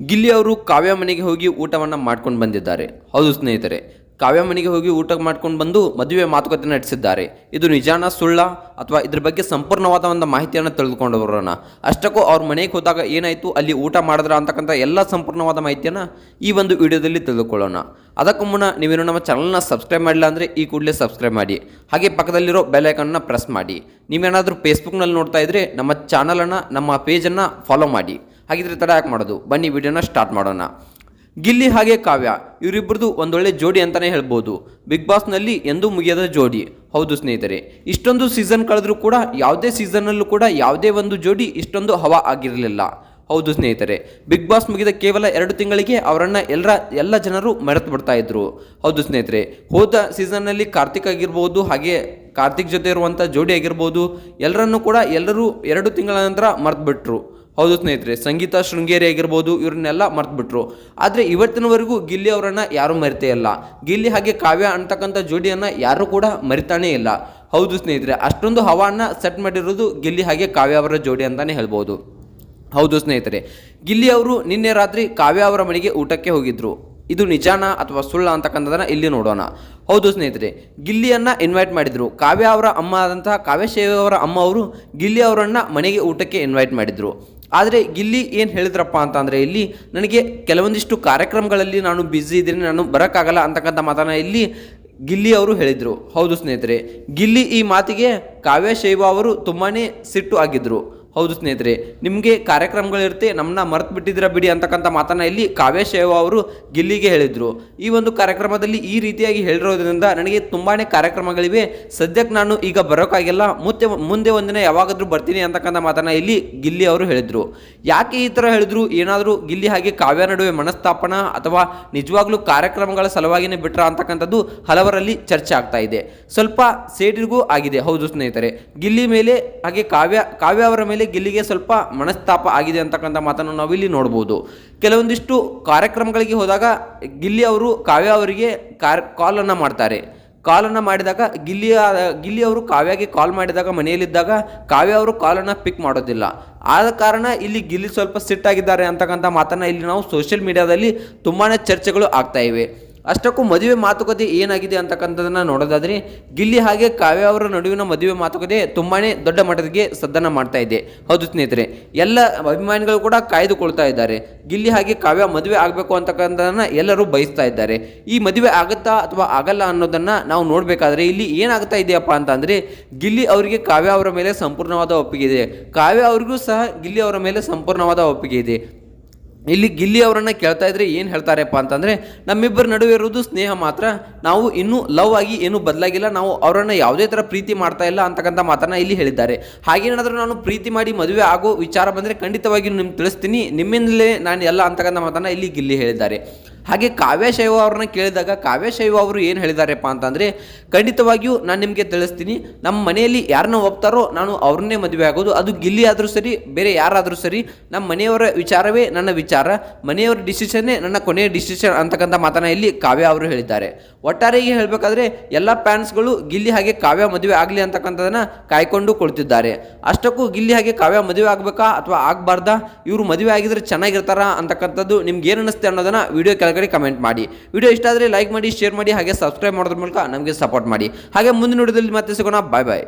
ಗಿಲ್ಲಿ ಅವರು ಕಾವ್ಯ ಮನೆಗೆ ಹೋಗಿ ಊಟವನ್ನು ಮಾಡ್ಕೊಂಡು ಬಂದಿದ್ದಾರೆ. ಹೌದು ಸ್ನೇಹಿತರೆ, ಕಾವ್ಯ ಮನೆಗೆ ಹೋಗಿ ಊಟ ಮಾಡ್ಕೊಂಡು ಬಂದು ಮದುವೆ ಮಾತುಕತೆ ನಡೆಸಿದ್ದಾರೆ. ಇದು ನಿಜಾನ ಸುಳ್ಳ ಅಥವಾ ಇದ್ರ ಬಗ್ಗೆ ಸಂಪೂರ್ಣವಾದ ಒಂದು ಮಾಹಿತಿಯನ್ನು ತಿಳಿದುಕೊಂಡು ಬರೋಣ. ಅಷ್ಟಕ್ಕೂ ಅವ್ರ ಮನೆಗೆ ಹೋದಾಗ ಏನಾಯಿತು, ಅಲ್ಲಿ ಊಟ ಮಾಡಿದ್ರ ಅಂತಕ್ಕಂಥ ಎಲ್ಲ ಸಂಪೂರ್ಣವಾದ ಮಾಹಿತಿಯನ್ನು ಈ ಒಂದು ವಿಡಿಯೋದಲ್ಲಿ ತಿಳಿದುಕೊಳ್ಳೋಣ. ಅದಕ್ಕೂ ಮುನ್ನ ನೀವೇನು ನಮ್ಮ ಚಾನಲ್ನ ಸಬ್ಸ್ಕ್ರೈಬ್ ಮಾಡಿಲ್ಲ ಅಂದರೆ ಈ ಕೂಡಲೇ ಸಬ್ಸ್ಕ್ರೈಬ್ ಮಾಡಿ. ಹಾಗೆ ಪಕ್ಕದಲ್ಲಿರೋ ಬೆಲ್ ಐಕನ್ನ ಪ್ರೆಸ್ ಮಾಡಿ. ನೀವೇನಾದರೂ ಫೇಸ್ಬುಕ್ನಲ್ಲಿ ನೋಡ್ತಾ ಇದ್ದರೆ ನಮ್ಮ ಚಾನಲನ್ನು, ನಮ್ಮ ಪೇಜನ್ನು ಫಾಲೋ ಮಾಡಿ. ಹಾಗಿದ್ರೆ ತಡ ಯಾಕೆ ಮಾಡೋದು, ಬನ್ನಿ ವಿಡಿಯೋನ ಸ್ಟಾರ್ಟ್ ಮಾಡೋಣ. ಗಿಲ್ಲಿ ಹಾಗೆ ಕಾವ್ಯ ಇವರಿಬ್ಬರದು ಒಂದೊಳ್ಳೆ ಜೋಡಿ ಅಂತಲೇ ಹೇಳ್ಬೋದು. ಬಿಗ್ ಬಾಸ್ನಲ್ಲಿ ಎಂದೂ ಮುಗಿಯದ ಜೋಡಿ. ಹೌದು ಸ್ನೇಹಿತರೆ, ಇಷ್ಟೊಂದು ಸೀಸನ್ ಕಳೆದರೂ ಕೂಡ ಯಾವುದೇ ಸೀಸನ್ನಲ್ಲೂ ಕೂಡ ಯಾವುದೇ ಒಂದು ಜೋಡಿ ಇಷ್ಟೊಂದು ಹವಾ ಆಗಿರಲಿಲ್ಲ. ಹೌದು ಸ್ನೇಹಿತರೆ, ಬಿಗ್ ಬಾಸ್ ಮುಗಿದ ಕೇವಲ 2 ತಿಂಗಳಿಗೆ ಅವರನ್ನು ಎಲ್ಲ ಜನರು ಮರೆತು ಬಿಡ್ತಾ ಇದ್ರು. ಹೌದು ಸ್ನೇಹಿತರೆ, ಹೋದ ಸೀಸನ್ನಲ್ಲಿ ಕಾರ್ತಿಕ್ ಆಗಿರ್ಬೋದು, ಹಾಗೆ ಕಾರ್ತಿಕ್ ಜೊತೆ ಇರುವಂಥ ಜೋಡಿ ಆಗಿರ್ಬೋದು, ಎಲ್ಲರನ್ನೂ ಕೂಡ ಎಲ್ಲರೂ 2 ತಿಂಗಳ ನಂತರ ಮರೆತು ಬಿಟ್ರು. ಹೌದು ಸ್ನೇಹಿತರೆ, ಸಂಗೀತ ಶೃಂಗೇರಿ ಆಗಿರ್ಬೋದು, ಇವ್ರನ್ನೆಲ್ಲ ಮರೆತುಬಿಟ್ರು. ಆದರೆ ಇವತ್ತಿನವರೆಗೂ ಗಿಲ್ಲಿ ಅವರನ್ನು ಯಾರೂ ಮರಿತೇ ಇಲ್ಲ. ಗಿಲ್ಲಿ ಹಾಗೆ ಕಾವ್ಯ ಅಂತಕ್ಕಂಥ ಜೋಡಿಯನ್ನು ಯಾರೂ ಕೂಡ ಮರಿತಾನೇ ಇಲ್ಲ. ಹೌದು ಸ್ನೇಹಿತರೆ, ಅಷ್ಟೊಂದು ಹವಾನ ಸೆಟ್ ಮಾಡಿರೋದು ಗಿಲ್ಲಿ ಹಾಗೆ ಕಾವ್ಯ ಅವರ ಜೋಡಿ ಅಂತಲೇ ಹೇಳ್ಬೋದು. ಹೌದು ಸ್ನೇಹಿತರೆ, ಗಿಲ್ಲಿ ಅವರು ನಿನ್ನೆ ರಾತ್ರಿ ಕಾವ್ಯ ಅವರ ಮನೆಗೆ ಊಟಕ್ಕೆ ಹೋಗಿದ್ರು. ಇದು ನಿಜಾನ ಅಥವಾ ಸುಳ್ಳ ಅಂತಕ್ಕಂಥದ್ದನ್ನು ಇಲ್ಲಿ ನೋಡೋಣ. ಹೌದು ಸ್ನೇಹಿತರೆ, ಗಿಲ್ಲಿಯನ್ನು ಇನ್ವೈಟ್ ಮಾಡಿದರು. ಕಾವ್ಯ ಅವರ ಅಮ್ಮ ಆದಂತಹ ಕಾವ್ಯ ಶೇವ್ ಅವರ ಅಮ್ಮ ಅವರು ಗಿಲ್ಲಿ ಅವರನ್ನು ಮನೆಗೆ ಊಟಕ್ಕೆ ಇನ್ವೈಟ್ ಮಾಡಿದರು. ಆದರೆ ಗಿಲ್ಲಿ ಏನು ಹೇಳಿದ್ರಪ್ಪ ಅಂತಂದರೆ, ಇಲ್ಲಿ ನನಗೆ ಕೆಲವೊಂದಿಷ್ಟು ಕಾರ್ಯಕ್ರಮಗಳಲ್ಲಿ ನಾನು ಬ್ಯುಸಿ ಇದ್ದೀನಿ, ನಾನು ಬರೋಕ್ಕಾಗಲ್ಲ ಅಂತಕ್ಕಂಥ ಮಾತನ್ನು ಇಲ್ಲಿ ಗಿಲ್ಲಿ ಅವರು ಹೇಳಿದರು. ಹೌದು ಸ್ನೇಹಿತರೆ, ಗಿಲ್ಲಿ ಈ ಮಾತಿಗೆ ಕಾವ್ಯ ಶೈವ ಅವರು ತುಂಬಾ ಸಿಟ್ಟು ಆಗಿದ್ದರು. ಹೌದು ಸ್ನೇಹಿತರೆ, ನಿಮಗೆ ಕಾರ್ಯಕ್ರಮಗಳಿರುತ್ತೆ, ನಮ್ಮನ್ನ ಮರೆತು ಬಿಟ್ಟಿದ್ದೀರಾ ಬಿಡಿ ಅಂತಕ್ಕಂಥ ಮಾತನ್ನು ಇಲ್ಲಿ ಕಾವ್ಯ ಶೇವ ಅವರು ಗಿಲ್ಲಿಗೆ ಹೇಳಿದರು. ಈ ಒಂದು ಕಾರ್ಯಕ್ರಮದಲ್ಲಿ ಈ ರೀತಿಯಾಗಿ ಹೇಳಿರೋದ್ರಿಂದ ನನಗೆ ತುಂಬಾ ಕಾರ್ಯಕ್ರಮಗಳಿವೆ, ಸದ್ಯಕ್ಕೆ ನಾನು ಈಗ ಬರೋಕ್ಕಾಗಿಲ್ಲ, ಮುಂದೆ ಒಂದಿನ ಯಾವಾಗಾದರೂ ಬರ್ತೀನಿ ಅಂತಕ್ಕಂಥ ಮಾತನ್ನು ಇಲ್ಲಿ ಗಿಲ್ಲಿ ಅವರು ಹೇಳಿದರು. ಯಾಕೆ ಈ ಥರ ಹೇಳಿದ್ರು, ಏನಾದರೂ ಗಿಲ್ಲಿ ಹಾಗೆ ಕಾವ್ಯ ನಡುವೆ ಮನಸ್ತಾಪನ ಅಥವಾ ನಿಜವಾಗ್ಲೂ ಕಾರ್ಯಕ್ರಮಗಳ ಸಲುವಾಗಿಯೇ ಬಿಟ್ರ ಅಂತಕ್ಕಂಥದ್ದು ಹಲವರಲ್ಲಿ ಚರ್ಚೆ ಆಗ್ತಾ ಇದೆ. ಸ್ವಲ್ಪ ಸೇಡಿಗೂ ಆಗಿದೆ. ಹೌದು ಸ್ನೇಹಿತರೆ, ಗಿಲ್ಲಿ ಮೇಲೆ ಹಾಗೆ ಕಾವ್ಯ ಅವರ ಮೇಲೆ ಗಿಲ್ಲಿಗೆ ಸ್ವಲ್ಪ ಮನಸ್ತಾಪ ಆಗಿದೆ ಅಂತಕ್ಕಂಥ ಮಾತನ್ನು ನಾವಿಲ್ಲಿ ನೋಡ್ಬೋದು. ಕೆಲವೊಂದಿಷ್ಟು ಕಾರ್ಯಕ್ರಮಗಳಿಗೆ ಹೋದಾಗ ಗಿಲ್ಲಿ ಅವರು ಕಾವ್ಯ ಅವರಿಗೆ ಕಾಲನ್ನು ಮಾಡ್ತಾರೆ. ಕಾಲನ್ನು ಮಾಡಿದಾಗ ಗಿಲ್ಲಿ ಅವರು ಕಾವ್ಯಗೆ ಕಾಲ್ ಮಾಡಿದಾಗ ಮನೆಯಲ್ಲಿದ್ದಾಗ ಕಾವ್ಯ ಅವರು ಕಾಲನ್ನು ಪಿಕ್ ಮಾಡೋದಿಲ್ಲ. ಆದ ಕಾರಣ ಇಲ್ಲಿ ಗಿಲ್ಲಿ ಸ್ವಲ್ಪ ಸಿಟ್ಟಾಗಿದ್ದಾರೆ ಅಂತಕ್ಕಂಥ ಮಾತನ್ನು ಇಲ್ಲಿ ನಾವು ಸೋಷಿಯಲ್ ಮೀಡಿಯಾದಲ್ಲಿ ತುಂಬಾ ಚರ್ಚೆಗಳು ಆಗ್ತಾ ಇವೆ. ಅಷ್ಟಕ್ಕೂ ಮದುವೆ ಮಾತುಕತೆ ಏನಾಗಿದೆ ಅಂತಕ್ಕಂಥದ್ದನ್ನು ನೋಡೋದಾದರೆ, ಗಿಲ್ಲಿ ಹಾಗೆ ಕಾವ್ಯ ಅವರ ನಡುವಿನ ಮದುವೆ ಮಾತುಕತೆ ತುಂಬಾ ದೊಡ್ಡ ಮಟ್ಟಕ್ಕೆ ಸದ್ದನ್ನು ಮಾಡ್ತಾ ಇದೆ. ಹೌದು ಸ್ನೇಹಿತರೆ, ಎಲ್ಲ ಅಭಿಮಾನಿಗಳು ಕೂಡ ಕಾಯ್ದುಕೊಳ್ತಾ ಇದ್ದಾರೆ. ಗಿಲ್ಲಿ ಹಾಗೆ ಕಾವ್ಯ ಮದುವೆ ಆಗಬೇಕು ಅಂತಕ್ಕಂಥದ್ದನ್ನು ಎಲ್ಲರೂ ಬಯಸ್ತಾ ಇದ್ದಾರೆ. ಈ ಮದುವೆ ಆಗುತ್ತಾ ಅಥವಾ ಆಗಲ್ಲ ಅನ್ನೋದನ್ನು ನಾವು ನೋಡಬೇಕಾದ್ರೆ ಇಲ್ಲಿ ಏನಾಗ್ತಾ ಇದೆಯಪ್ಪ ಅಂತಂದರೆ, ಗಿಲ್ಲಿ ಅವರಿಗೆ ಕಾವ್ಯ ಅವರ ಮೇಲೆ ಸಂಪೂರ್ಣವಾದ ಒಪ್ಪಿಗೆ ಇದೆ, ಕಾವ್ಯ ಅವರಿಗೂ ಸಹ ಗಿಲ್ಲಿ ಅವರ ಮೇಲೆ ಸಂಪೂರ್ಣವಾದ ಒಪ್ಪಿಗೆ ಇದೆ. ಇಲ್ಲಿ ಗಿಲ್ಲಿ ಅವರನ್ನು ಕೇಳ್ತಾ ಇದ್ರೆ ಏನು ಹೇಳ್ತಾರಪ್ಪ ಅಂತಂದರೆ, ನಮ್ಮಿಬ್ಬರ ನಡುವೆ ಇರೋದು ಸ್ನೇಹ ಮಾತ್ರ, ನಾವು ಇನ್ನೂ ಲವ್ ಆಗಿ ಏನೂ ಬದಲಾಗಿಲ್ಲ, ನಾವು ಅವರನ್ನು ಯಾವುದೇ ಥರ ಪ್ರೀತಿ ಮಾಡ್ತಾ ಇಲ್ಲ ಅಂತಕ್ಕಂಥ ಮಾತನ್ನು ಇಲ್ಲಿ ಹೇಳಿದ್ದಾರೆ. ಹಾಗೇನಾದರೂ ನಾನು ಪ್ರೀತಿ ಮಾಡಿ ಮದುವೆ ಆಗೋ ವಿಚಾರ ಬಂದರೆ ಖಂಡಿತವಾಗಿಯೂ ನಿಮ್ಗೆ ತಿಳಿಸ್ತೀನಿ, ನಿಮ್ಮಿಂದಲೇ ನಾನು ಎಲ್ಲ ಅಂತಕ್ಕಂಥ ಮಾತನ್ನು ಇಲ್ಲಿ ಗಿಲ್ಲಿ ಹೇಳಿದ್ದಾರೆ. ಹಾಗೆ ಕಾವ್ಯ ಶೈವ ಅವ್ರನ್ನ ಕೇಳಿದಾಗ ಕಾವ್ಯ ಶೈವ ಅವರು ಏನು ಹೇಳಿದಾರೆಪ್ಪ ಅಂತಂದರೆ, ಖಂಡಿತವಾಗಿಯೂ ನಾನು ನಿಮಗೆ ತಿಳಿಸ್ತೀನಿ, ನಮ್ಮ ಮನೆಯಲ್ಲಿ ಯಾರನ್ನ ಒಪ್ತಾರೋ ನಾನು ಅವ್ರನ್ನೇ ಮದುವೆ ಆಗೋದು, ಅದು ಗಿಲ್ಲಿ ಆದರೂ ಸರಿ ಬೇರೆ ಯಾರಾದರೂ ಸರಿ, ನಮ್ಮ ಮನೆಯವರ ವಿಚಾರವೇ ನನ್ನ ವಿಚಾರ, ಮನೆಯವರ ಡಿಸಿಷನ್ನೇ ನನ್ನ ಕೊನೆಯ ಡಿಸಿಷನ್ ಅಂತಕ್ಕಂಥ ಮಾತನ್ನು ಇಲ್ಲಿ ಕಾವ್ಯ ಅವರು ಹೇಳಿದ್ದಾರೆ. ಒಟ್ಟಾರೆಯಾಗಿ ಹೇಳಬೇಕಾದ್ರೆ ಎಲ್ಲ ಫ್ಯಾನ್ಸ್ಗಳು ಗಿಲ್ಲಿ ಹಾಗೆ ಕಾವ್ಯ ಮದುವೆ ಆಗಲಿ ಅಂತಕ್ಕಂಥದ್ದನ್ನು ಕಾಯ್ಕೊಂಡು ಕೊಡ್ತಿದ್ದಾರೆ. ಅಷ್ಟಕ್ಕೂ ಗಿಲ್ಲಿ ಹಾಗೆ ಕಾವ್ಯ ಮದುವೆ ಆಗಬೇಕಾ ಅಥವಾ ಆಗಬಾರ್ದಾ, ಇವರು ಮದುವೆ ಆಗಿದ್ರೆ ಚೆನ್ನಾಗಿರ್ತಾರಾ ಅಂತಕ್ಕಂಥದ್ದು ನಿಮ್ಗೆ ಏನು ಅನ್ನಿಸ್ತೆ ಅನ್ನೋದನ್ನು ವಿಡಿಯೋ ಕೆಳಗಡೆ ಕಮೆಂಟ್ ಮಾಡಿ. ವಿಡಿಯೋ ಇಷ್ಟ ಆದರೆ ಲೈಕ್ ಮಾಡಿ, ಶೇರ್ ಮಾಡಿ, ಹಾಗೆ ಸಬ್ಸ್ಕ್ರೈಬ್ ಮಾಡೋದ್ರ ಮೂಲಕ ನಮಗೆ ಸಪೋರ್ಟ್ ಮಾಡಿ. ಹಾಗೆ ಮುಂದಿನ ವಿಡಿಯೋದಲ್ಲಿ ಮತ್ತೆ ಸಿಗೋಣ. ಬಾಯ್ ಬಾಯ್.